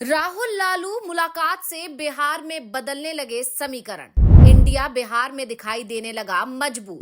राहुल लालू मुलाकात से बिहार में बदलने लगे समीकरण। इंडिया बिहार में दिखाई देने लगा मजबूत।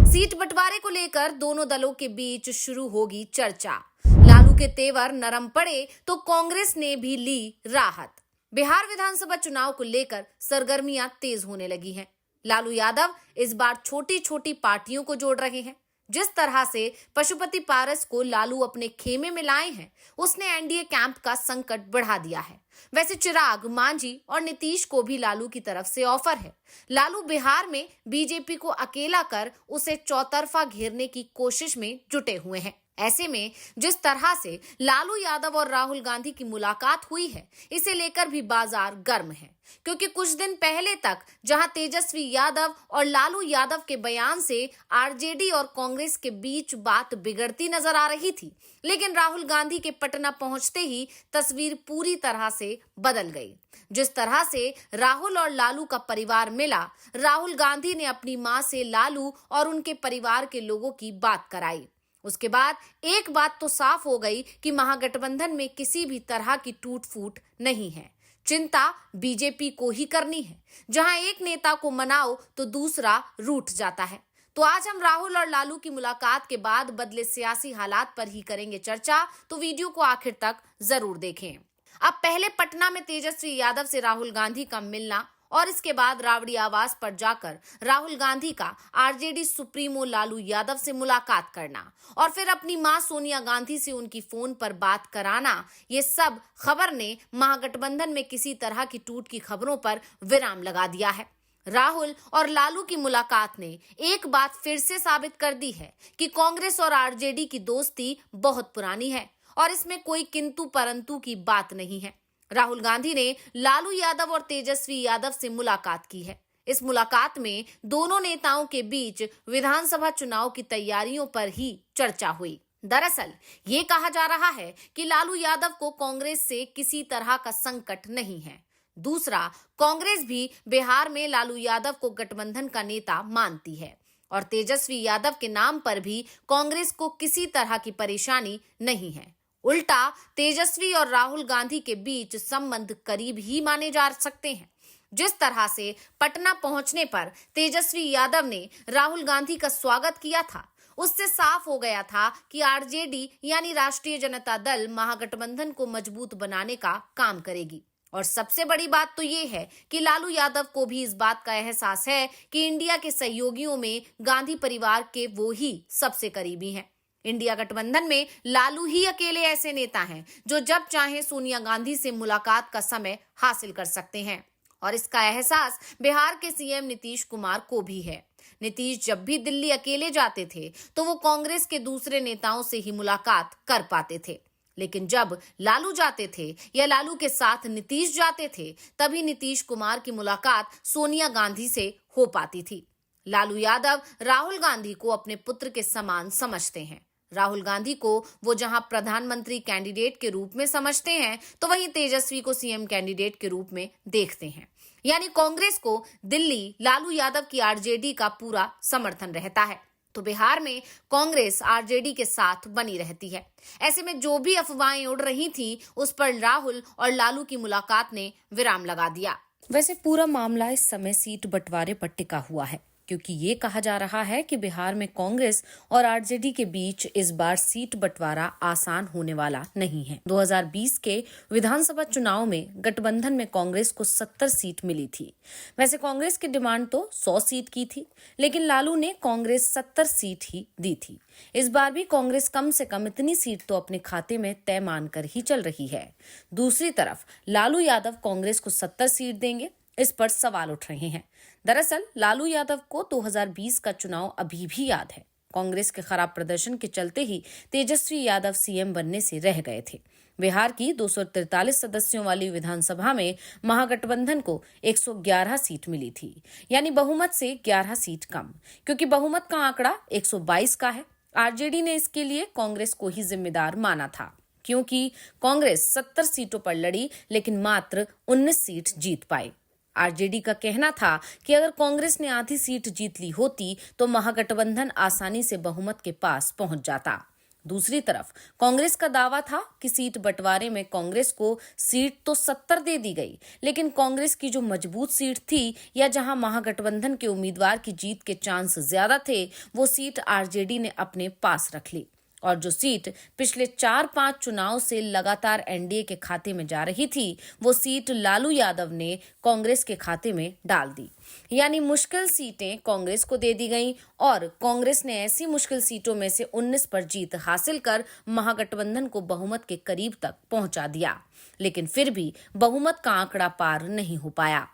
सीट बंटवारे को लेकर दोनों दलों के बीच शुरू होगी चर्चा। लालू के तेवर नरम पड़े तो कांग्रेस ने भी ली राहत। बिहार विधानसभा चुनाव को लेकर सरगर्मियां तेज होने लगी हैं। लालू यादव इस बार छोटी छोटी पार्टियों को जोड़ रहे हैं। जिस तरह से पशुपति पारस को लालू अपने खेमे में लाए हैं, उसने एनडीए कैंप का संकट बढ़ा दिया है। वैसे चिराग, मांझी और नीतीश को भी लालू की तरफ से ऑफर है। लालू बिहार में बीजेपी को अकेला कर उसे चौतरफा घेरने की कोशिश में जुटे हुए हैं। ऐसे में जिस तरह से लालू यादव और राहुल गांधी की मुलाकात हुई है, इसे लेकर भी बाजार गर्म है। क्योंकि कुछ दिन पहले तक जहां तेजस्वी यादव और लालू यादव के बयान से आरजेडी और कांग्रेस के बीच बात बिगड़ती नजर आ रही थी, लेकिन राहुल गांधी के पटना पहुंचते ही तस्वीर पूरी तरह से बदल गई। जिस तरह से राहुल और लालू का परिवार मिला, राहुल गांधी ने अपनी मां से लालू और उनके परिवार के लोगों की बात कराई। उसके बाद एक बात तो साफ हो गई कि महागठबंधन में किसी भी तरह की टूट फूट नहीं है। चिंता बीजेपी को ही करनी है। जहां एक नेता को मनाओ तो दूसरा रूठ जाता है। तो आज हम राहुल और लालू की मुलाकात के बाद बदले सियासी हालात पर ही करेंगे चर्चा, तो वीडियो को आखिर तक जरूर देखें। अब पहले पटना में तेजस्वी यादव से राहुल गांधी का मिलना और इसके बाद रावड़ी आवास पर जाकर राहुल गांधी का आरजेडी सुप्रीमो लालू यादव से मुलाकात करना और फिर अपनी मां सोनिया गांधी से उनकी फोन पर बात कराना, ये सब खबर ने महागठबंधन में किसी तरह की टूट की खबरों पर विराम लगा दिया है। राहुल और लालू की मुलाकात ने एक बात फिर से साबित कर दी है कि कांग्रेस और आरजेडी की दोस्ती बहुत पुरानी है और इसमें कोई किंतु परंतु की बात नहीं है। राहुल गांधी ने लालू यादव और तेजस्वी यादव से मुलाकात की है। इस मुलाकात में दोनों नेताओं के बीच विधानसभा चुनाव की तैयारियों पर ही चर्चा हुई। दरअसल ये कहा जा रहा है कि लालू यादव को कांग्रेस से किसी तरह का संकट नहीं है। दूसरा, कांग्रेस भी बिहार में लालू यादव को गठबंधन का नेता मानती है और तेजस्वी यादव के नाम पर भी कांग्रेस को किसी तरह की परेशानी नहीं है। उल्टा तेजस्वी और राहुल गांधी के बीच संबंध करीब ही माने जा सकते हैं। जिस तरह से पटना पहुंचने पर तेजस्वी यादव ने राहुल गांधी का स्वागत किया था, उससे साफ हो गया था कि आरजेडी यानी राष्ट्रीय जनता दल महागठबंधन को मजबूत बनाने का काम करेगी। और सबसे बड़ी बात तो ये है कि लालू यादव को भी इस बात का एहसास है कि इंडिया के सहयोगियों में गांधी परिवार के वो ही सबसे करीबी हैं। इंडिया गठबंधन में लालू ही अकेले ऐसे नेता हैं जो जब चाहे सोनिया गांधी से मुलाकात का समय हासिल कर सकते हैं और इसका एहसास बिहार के सीएम नीतीश कुमार को भी है। नीतीश जब भी दिल्ली अकेले जाते थे तो वो कांग्रेस के दूसरे नेताओं से ही मुलाकात कर पाते थे, लेकिन जब लालू जाते थे या लालू के साथ नीतीश जाते थे, तभी नीतीश कुमार की मुलाकात सोनिया गांधी से हो पाती थी। लालू यादव राहुल गांधी को अपने पुत्र के समान समझते हैं। राहुल गांधी को वो जहां प्रधानमंत्री कैंडिडेट के रूप में समझते हैं, तो वहीं तेजस्वी को सीएम कैंडिडेट के रूप में देखते हैं। यानी कांग्रेस को दिल्ली लालू यादव की आरजेडी का पूरा समर्थन रहता है, तो बिहार में कांग्रेस आरजेडी के साथ बनी रहती है। ऐसे में जो भी अफवाहें उड़ रही थी, उस पर राहुल और लालू की मुलाकात ने विराम लगा दिया। वैसे पूरा मामला इस समय सीट बंटवारे पर टिका हुआ है, क्योंकि ये कहा जा रहा है कि बिहार में कांग्रेस और आरजेडी के बीच इस बार सीट बंटवारा आसान होने वाला नहीं है। 2020 के विधानसभा चुनाव में गठबंधन में कांग्रेस को 70 सीट मिली थी। वैसे कांग्रेस की डिमांड तो 100 सीट की थी, लेकिन लालू ने कांग्रेस 70 सीट ही दी थी। इस बार भी कांग्रेस कम से कम इतनी सीट तो अपने खाते में तय मानकर ही चल रही है। दूसरी तरफ लालू यादव कांग्रेस को 70 सीट देंगे, इस पर सवाल उठ रहे हैं। दरअसल लालू यादव को 2020 का चुनाव अभी भी याद है। कांग्रेस के खराब प्रदर्शन के चलते ही तेजस्वी यादव सीएम बनने से रह गए थे। बिहार की 243 सदस्यों वाली विधानसभा में महागठबंधन को 111 सीट मिली थी, यानी बहुमत से 11 सीट कम, क्योंकि बहुमत का आंकड़ा 122 का है। आरजेडी ने इसके लिए कांग्रेस को ही जिम्मेदार माना था, क्योंकि कांग्रेस 70 सीटों पर लड़ी लेकिन मात्र 19 सीट जीत पाई। आरजेडी का कहना था कि अगर कांग्रेस ने आधी सीट जीत ली होती तो महागठबंधन आसानी से बहुमत के पास पहुंच जाता। दूसरी तरफ कांग्रेस का दावा था कि सीट बंटवारे में कांग्रेस को सीट तो 70 दे दी गई, लेकिन कांग्रेस की जो मजबूत सीट थी या जहां महागठबंधन के उम्मीदवार की जीत के चांस ज्यादा थे, वो सीट आरजेडी ने अपने पास रख ली। और जो सीट पिछले 4-5 चुनाव से लगातार एनडीए के खाते में जा रही थी, वो सीट लालू यादव ने कांग्रेस के खाते में डाल दी। यानी मुश्किल सीटें कांग्रेस को दे दी गईं और कांग्रेस ने ऐसी मुश्किल सीटों में से 19 पर जीत हासिल कर महागठबंधन को बहुमत के करीब तक पहुंचा दिया। लेकिन फिर भी बहुमत का आंकड़ा पार नहीं हो पाया।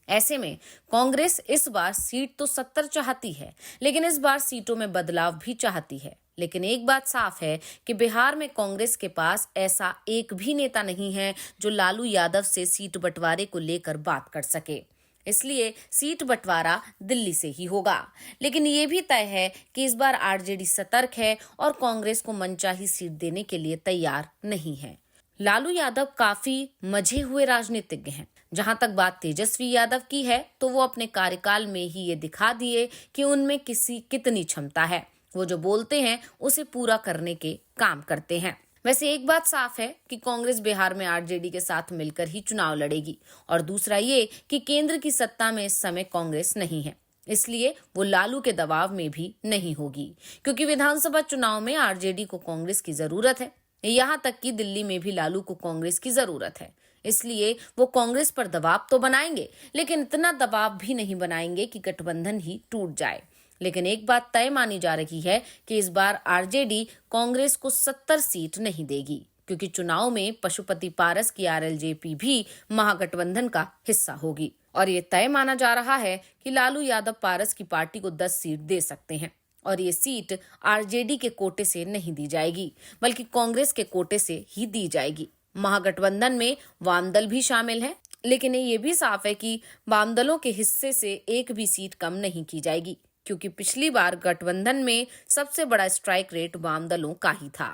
ऐसे में कांग्रेस इस बार सीट तो 70 चाहती है, लेकिन इस बार सीटों में बदलाव भी चाहती है। लेकिन एक बात साफ है कि बिहार में कांग्रेस के पास ऐसा एक भी नेता नहीं है जो लालू यादव से सीट बंटवारे को लेकर बात कर सके। इसलिए सीट बंटवारा दिल्ली से ही होगा। लेकिन ये भी तय है कि इस बार आरजेडी सतर्क है और कांग्रेस को मनचाही सीट देने के लिए तैयार नहीं है। लालू यादव काफी मजे हुए राजनीतिज्ञ हैं। जहां तक बात तेजस्वी यादव की है, तो वो अपने कार्यकाल में ही ये दिखा दिए कि उनमें कितनी क्षमता है। वो जो बोलते हैं उसे पूरा करने के काम करते हैं। वैसे एक बात साफ है कि कांग्रेस बिहार में आरजेडी के साथ मिलकर ही चुनाव लड़ेगी, और दूसरा ये कि केंद्र की सत्ता में इस समय कांग्रेस नहीं है, इसलिए वो लालू के दबाव में भी नहीं होगी, क्योंकि विधानसभा चुनाव में आरजेडी को कांग्रेस की जरूरत है। यहाँ तक कि दिल्ली में भी लालू को कांग्रेस की जरूरत है। इसलिए वो कांग्रेस पर दबाव तो बनाएंगे, लेकिन इतना दबाव भी नहीं बनाएंगे कि गठबंधन ही टूट जाए। लेकिन एक बात तय मानी जा रही है कि इस बार आरजेडी कांग्रेस को 70 सीट नहीं देगी, क्योंकि चुनाव में पशुपति पारस की आरएलजेपी भी महागठबंधन का हिस्सा होगी। और ये तय माना जा रहा है कि लालू यादव पारस की पार्टी को 10 सीट दे सकते हैं, और ये सीट आरजेडी के कोटे से नहीं दी जाएगी, बल्कि कांग्रेस के कोटे से ही दी जाएगी। महागठबंधन में वामदल भी शामिल है, लेकिन ये भी साफ है कि वामदलों के हिस्से से एक भी सीट कम नहीं की जाएगी, क्योंकि पिछली बार गठबंधन में सबसे बड़ा स्ट्राइक रेट वामदलों का ही था।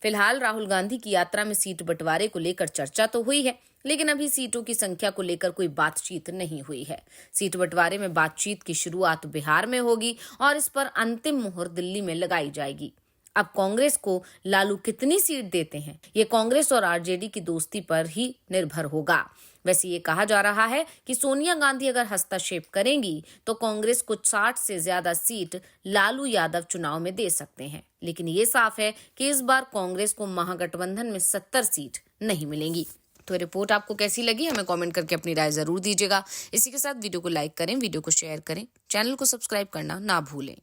फिलहाल राहुल गांधी की यात्रा में सीट बंटवारे को लेकर चर्चा तो हुई है, लेकिन अभी सीटों की संख्या को लेकर कोई बातचीत नहीं हुई है। सीट बंटवारे में बातचीत की शुरुआत बिहार में होगी और इस पर अंतिम मुहर दिल्ली में लगाई जाएगी। अब कांग्रेस को लालू कितनी सीट देते हैं, ये कांग्रेस और आरजेडी की दोस्ती पर ही निर्भर होगा। वैसे ये कहा जा रहा है कि सोनिया गांधी अगर हस्तक्षेप करेंगी तो कांग्रेस को 60 से ज्यादा सीट लालू यादव चुनाव में दे सकते हैं। लेकिन ये साफ है कि इस बार कांग्रेस को महागठबंधन में 70 सीट नहीं मिलेंगी। तो रिपोर्ट आपको कैसी लगी, हमें कमेंट करके अपनी राय जरूर दीजिएगा। इसी के साथ वीडियो को लाइक करें, वीडियो को शेयर करें, चैनल को सब्सक्राइब करना ना भूलें।